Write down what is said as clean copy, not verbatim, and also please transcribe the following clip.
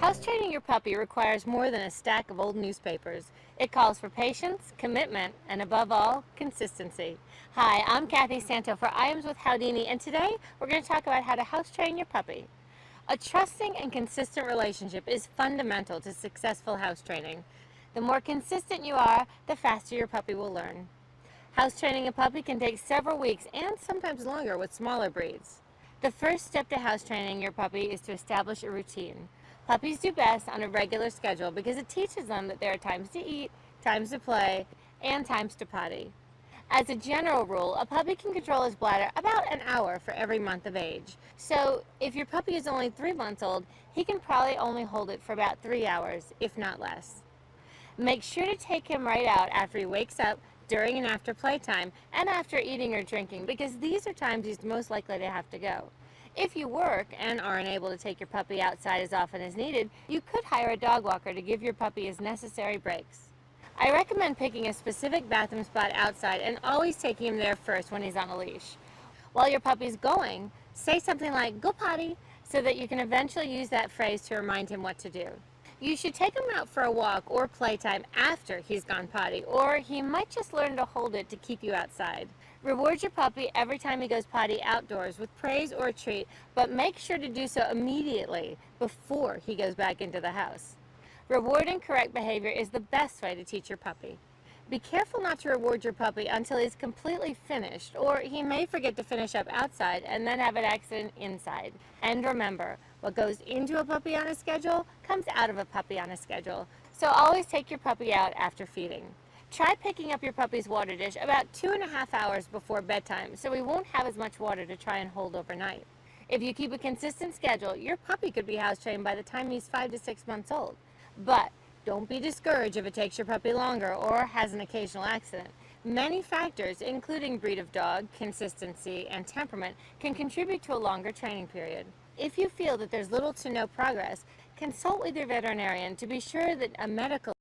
House training your puppy requires more than a stack of old newspapers. It calls for patience, commitment, and above all, consistency. Hi, I'm Kathy Santo for Iams with Howdini, and today we're going to talk about how to house train your puppy. A trusting and consistent relationship is fundamental to successful house training. The more consistent you are, the faster your puppy will learn. House training a puppy can take several weeks and sometimes longer with smaller breeds. The first step to house training your puppy is to establish a routine. Puppies do best on a regular schedule because it teaches them that there are times to eat, times to play, and times to potty. As a general rule, a puppy can control his bladder about an hour for every month of age. So if your puppy is only 3 months old, he can probably only hold it for about 3 hours, if not less. Make sure to take him right out after he wakes up, during and after playtime, and after eating or drinking, because these are times he's most likely to have to go. If you work and are unable to take your puppy outside as often as needed, you could hire a dog walker to give your puppy his necessary breaks. I recommend picking a specific bathroom spot outside and always taking him there first when he's on a leash. While your puppy's going, say something like, "Go potty," so that you can eventually use that phrase to remind him what to do. You should take him out for a walk or playtime after he's gone potty, or he might just learn to hold it to keep you outside. Reward your puppy every time he goes potty outdoors with praise or a treat, but make sure to do so immediately before he goes back into the house. Rewarding correct behavior is the best way to teach your puppy. Be careful not to reward your puppy until he's completely finished, or he may forget to finish up outside and then have an accident inside. And remember, what goes into a puppy on a schedule comes out of a puppy on a schedule. So always take your puppy out after feeding. Try picking up your puppy's water dish about 2.5 hours before bedtime so he won't have as much water to try and hold overnight. If you keep a consistent schedule, your puppy could be house trained by the time he's 5 to 6 months old. But don't be discouraged if it takes your puppy longer or has an occasional accident. Many factors, including breed of dog, consistency, and temperament, can contribute to a longer training period. If you feel that there's little to no progress, consult with your veterinarian to be sure that a medical